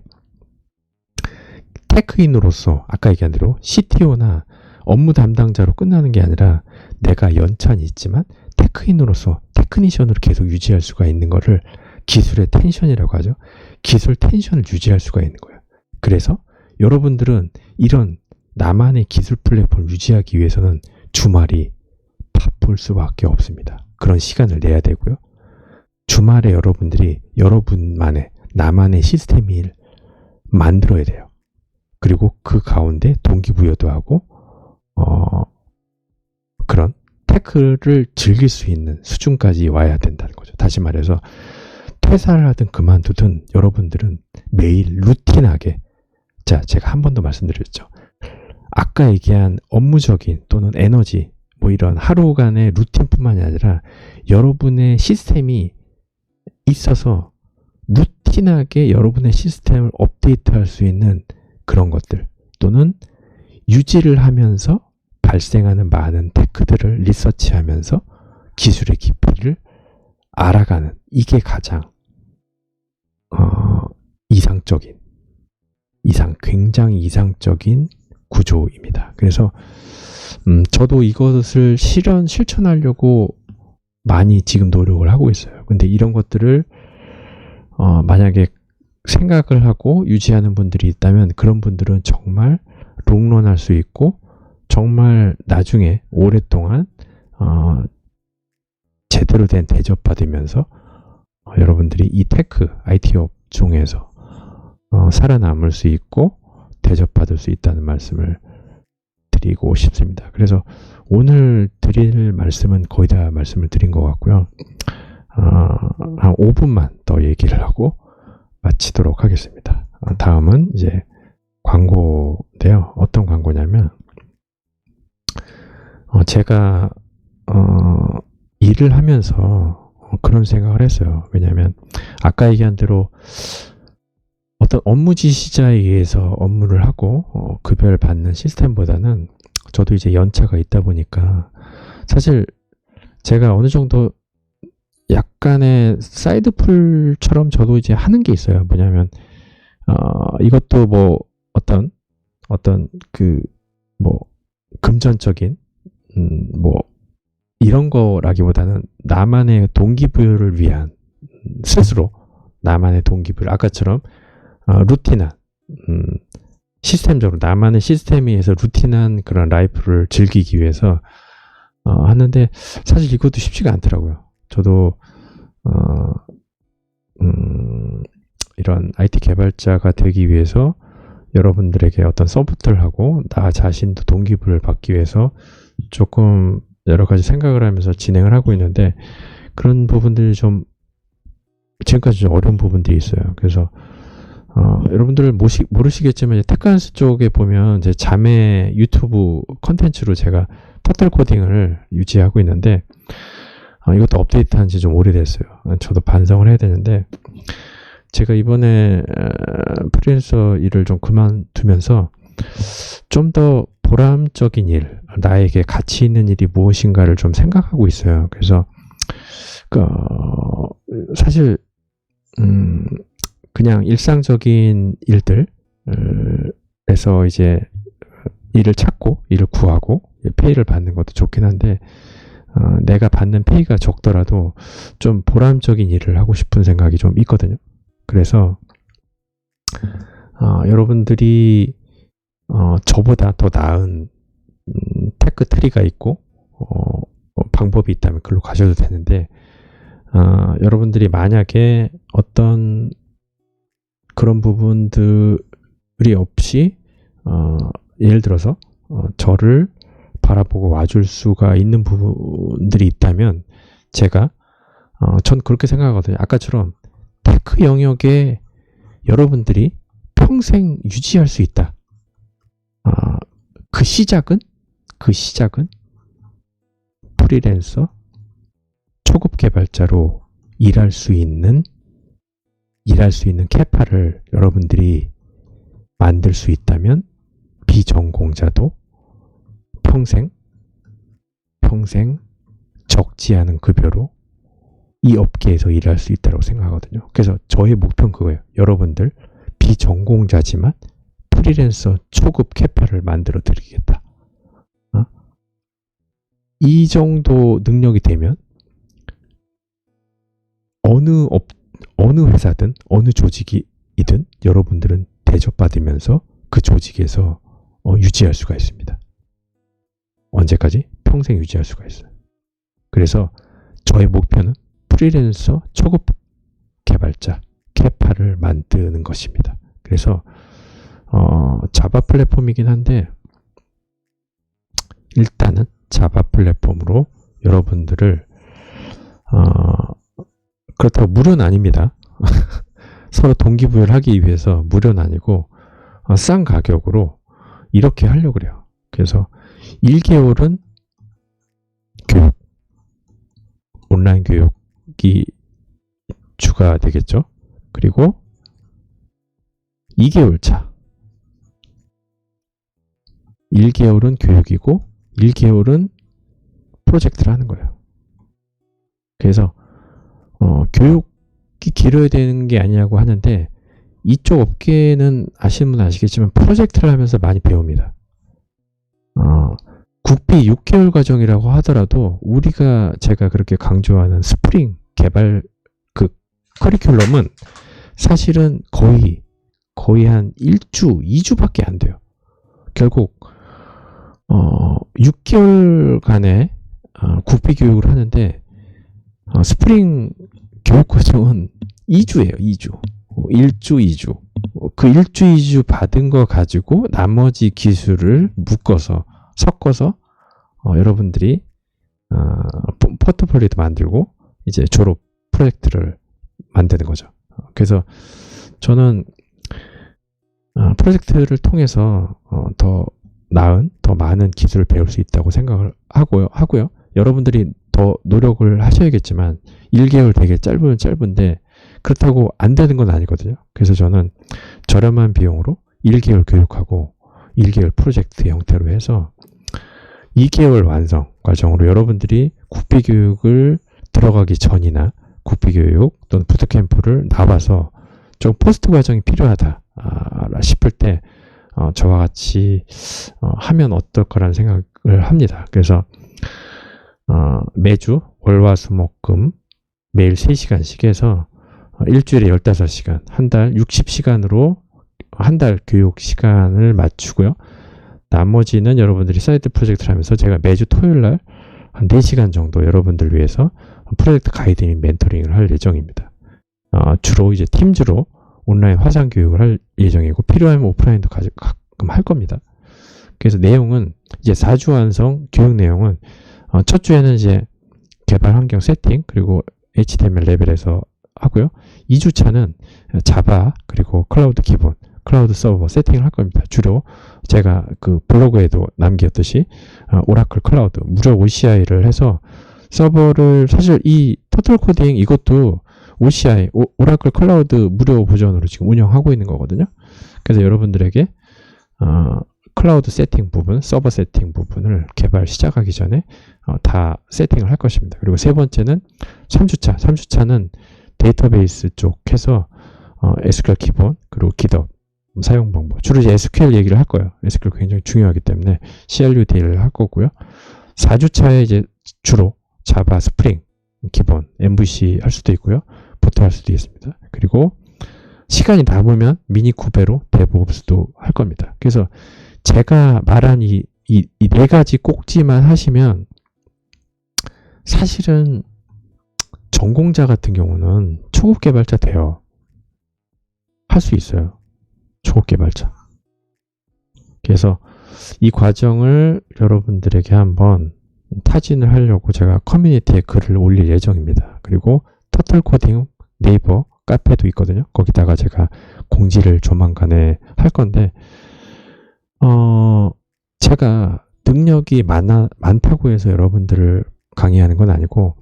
테크인으로서 아까 얘기한 대로 CTO나 업무 담당자로 끝나는 게 아니라 내가 연차는 있지만 테크인으로서 테크니션으로 계속 유지할 수가 있는 거를 기술의 텐션이라고 하죠. 기술 텐션을 유지할 수가 있는 거예요. 그래서 여러분들은 이런 나만의 기술 플랫폼을 유지하기 위해서는 주말이 바쁠 수밖에 없습니다. 그런 시간을 내야 되고요. 주말에 여러분들이 여러분만의 나만의 시스템을 만들어야 돼요. 그리고 그 가운데 동기부여도 하고 그런 테크를 즐길 수 있는 수준까지 와야 된다는 거죠. 다시 말해서 퇴사를 하든 그만두든 여러분들은 매일 루틴하게, 자, 제가 한 번 더 말씀드렸죠. 아까 얘기한 업무적인 또는 에너지 뭐 이런 하루간의 루틴뿐만이 아니라 여러분의 시스템이 있어서 루틴하게 여러분의 시스템을 업데이트할 수 있는 그런 것들, 또는 유지를 하면서 발생하는 많은 테크들을 리서치하면서 기술의 깊이를 알아가는, 이게 가장 굉장히 이상적인 구조입니다. 그래서 저도 이것을 실천하려고 많이 지금 노력을 하고 있어요. 근데 이런 것들을 만약에 생각을 하고 유지하는 분들이 있다면 그런 분들은 정말 롱런할 수 있고 정말 나중에 오랫동안 제대로 된 대접받으면서 여러분들이 이 테크, IT 업종에서 살아남을 수 있고 대접받을 수 있다는 말씀을 드리고 싶습니다. 그래서 오늘 드릴 말씀은 거의 다 말씀을 드린 것 같고요. 한 5분만 더 얘기를 하고 마치도록 하겠습니다. 다음은 이제 광고인데요. 어떤 광고냐면 제가 일을 하면서 그런 생각을 했어요. 왜냐하면 아까 얘기한 대로 어떤 업무 지시자에 의해서 업무를 하고 급여를 받는 시스템보다는 저도 이제 연차가 있다 보니까 사실 제가 어느 정도 약간의 사이드 풀처럼 저도 이제 하는 게 있어요. 뭐냐면 이것도 뭐 어떤 그 뭐 금전적인 뭐 이런 거라기보다는 나만의 동기부여를 위한 스스로 나만의 동기부여, 아까처럼 루틴한 시스템적으로 나만의 시스템에 의해서 루틴한 그런 라이프를 즐기기 위해서 하는데 사실 이것도 쉽지가 않더라고요. 저도 이런 IT 개발자가 되기 위해서 여러분들에게 어떤 서포트를 하고 나 자신도 동기부여를 받기 위해서 조금 여러 가지 생각을 하면서 진행을 하고 있는데 그런 부분들이 좀 지금까지 좀 어려운 부분들이 있어요. 그래서 여러분들 모르시겠지만 테크한스 쪽에 보면 제 자매 유튜브 컨텐츠로 제가 포털 코딩을 유지하고 있는데 이것도 업데이트한 지 좀 오래됐어요. 저도 반성을 해야 되는데 제가 이번에 프리랜서 일을 좀 그만두면서 좀 더 보람적인 일, 나에게 가치 있는 일이 무엇인가를 좀 생각하고 있어요. 그래서 사실 그냥 일상적인 일들에서 이제 일을 찾고 일을 구하고 페이를 받는 것도 좋긴 한데 내가 받는 페이가 적더라도 좀 보람적인 일을 하고 싶은 생각이 좀 있거든요. 그래서 여러분들이 저보다 더 나은 테크 트리가 있고 방법이 있다면 그걸로 가셔도 되는데 여러분들이 만약에 어떤 그런 부분들이 없이 예를 들어서 저를 바라보고 와줄 수가 있는 부분들이 있다면 제가 전 그렇게 생각하거든요. 아까처럼 테크 영역에 여러분들이 평생 유지할 수 있다. 그 시작은 프리랜서 초급 개발자로 일할 수 있는 캐파를 여러분들이 만들 수 있다면 비전공자도 평생 적지 않은 급여로 이 업계에서 일할 수 있다고 생각하거든요. 그래서 저의 목표는 그거예요. 여러분들 비전공자지만 프리랜서 초급 캐파를 만들어 드리겠다. 이 정도 능력이 되면 어느 회사든 어느 조직이든 여러분들은 대접받으면서 그 조직에서 유지할 수가 있습니다. 언제까지? 평생 유지할 수가 있어요. 그래서 저의 목표는 프리랜서 초급 개발자 캐파를 만드는 것입니다. 그래서 자바 플랫폼이긴 한데 일단은 자바 플랫폼으로 여러분들을 그렇다고 무료는 아닙니다. 서로 동기부여를 하기 위해서 무료는 아니고 싼 가격으로 이렇게 하려고 그래요. 그래서 1개월은 교육, 온라인 교육이 주가 되겠죠. 그리고 2개월 차 1개월은 교육이고 1개월은 프로젝트를 하는 거예요. 그래서 교육이 길어야 되는 게 아니냐고 하는데 이쪽 업계는 아시는 분은 아시겠지만 프로젝트를 하면서 많이 배웁니다. 국비 6개월 과정이라고 하더라도 제가 그렇게 강조하는 스프링 개발 그 커리큘럼은 사실은 거의 한 1주, 2주밖에 안 돼요. 결국 6개월간의 국비 교육을 하는데 스프링 교육 과정은 2주예요. 2주. 1주, 2주. 그 1주, 2주 받은 거 가지고 나머지 기술을 섞어서 여러분들이 포트폴리오도 만들고 이제 졸업 프로젝트를 만드는 거죠. 그래서 저는 프로젝트를 통해서 더 나은, 더 많은 기술을 배울 수 있다고 생각을 하고요. 여러분들이 더 노력을 하셔야겠지만 1개월 되게 짧은데 그렇다고 안 되는 건 아니거든요. 그래서 저는 저렴한 비용으로 1개월 교육하고 1개월 프로젝트 형태로 해서 2개월 완성 과정으로 여러분들이 국비 교육을 들어가기 전이나 국비 교육 또는 부트캠프를 나와서 좀 포스트 과정이 필요하다 싶을 때 저와 같이 하면 어떨까라는 생각을 합니다. 그래서 매주 월화수목금 매일 3시간씩 해서 일주일에 15시간, 한 달 60시간으로 한 달 교육 시간을 맞추고요. 나머지는 여러분들이 사이드 프로젝트를 하면서 제가 매주 토요일날 한 4시간 정도 여러분들 위해서 프로젝트 가이드인 멘토링을 할 예정입니다. 주로 이제 팀즈로 온라인 화상 교육을 할 예정이고 필요하면 오프라인도 가끔 할 겁니다. 그래서 내용은 이제 4주 완성 교육 내용은 첫 주에는 이제 개발 환경 세팅 그리고 HTML 레벨에서 하고요. 2주차는 자바 그리고 클라우드 기본, 클라우드 서버 세팅을 할 겁니다. 주로 제가 그 블로그에도 남겼듯이 오라클 클라우드 무료 OCI를 해서 서버를 사실 이 토탈 코딩 이것도 OCI, 오라클 클라우드 무료 버전으로 지금 운영하고 있는 거거든요. 그래서 여러분들에게 클라우드 세팅 부분, 서버 세팅 부분을 개발 시작하기 전에 다 세팅을 할 것입니다. 그리고 세 번째는 3주차. 3주차는 데이터베이스 쪽 해서 SQL 기본, 그리고 GitHub 사용 방법. 주로 이제 SQL 얘기를 할 거예요. SQL 굉장히 중요하기 때문에 CRUD를 할 거고요. 4주차에 이제 주로 자바, 스프링, 기본, MVC 할 수도 있고요. 보트 할 수도 있습니다. 그리고 시간이 남으면 미니 쿠베로 데브옵스도 할 겁니다. 그래서 제가 말한 이 네 가지 꼭지만 하시면 사실은 전공자 같은 경우는 초급 개발자 돼요. 할 수 있어요. 초급 개발자. 그래서 이 과정을 여러분들에게 한번 타진을 하려고 제가 커뮤니티에 글을 올릴 예정입니다. 그리고 터틀코딩 네이버 카페도 있거든요. 거기다가 제가 공지를 조만간에 할 건데 제가 능력이 많다고 해서 여러분들을 강의하는 건 아니고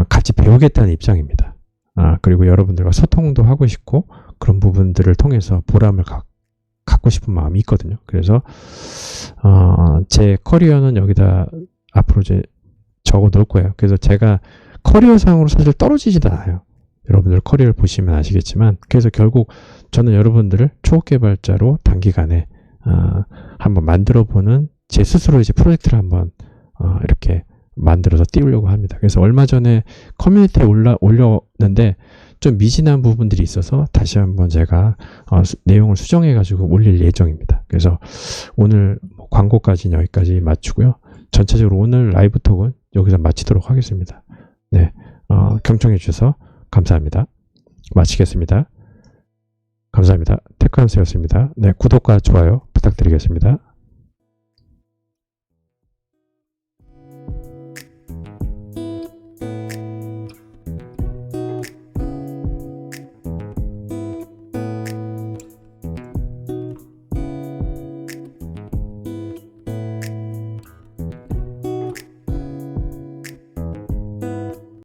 같이 배우겠다는 입장입니다. 그리고 여러분들과 소통도 하고 싶고 그런 부분들을 통해서 보람을 갖고 싶은 마음이 있거든요. 그래서 제 커리어는 여기다 앞으로 이제 적어 놓을 거예요. 그래서 제가 커리어상으로 사실 떨어지지도 않아요. 여러분들 커리어를 보시면 아시겠지만, 그래서 결국 저는 여러분들을 초급 개발자로 단기간에 한번 만들어보는 제 스스로 이제 프로젝트를 한번 이렇게 만들어서 띄우려고 합니다. 그래서 얼마 전에 커뮤니티에 올렸는데 좀 미진한 부분들이 있어서 다시 한번 제가 내용을 수정해 가지고 올릴 예정입니다. 그래서 오늘 광고까지는 여기까지 마치고요. 전체적으로 오늘 라이브 톡은 여기서 마치도록 하겠습니다. 네, 경청해 주셔서 감사합니다. 마치겠습니다. 감사합니다. 테크한스였습니다. 네, 구독과 좋아요 부탁드리겠습니다.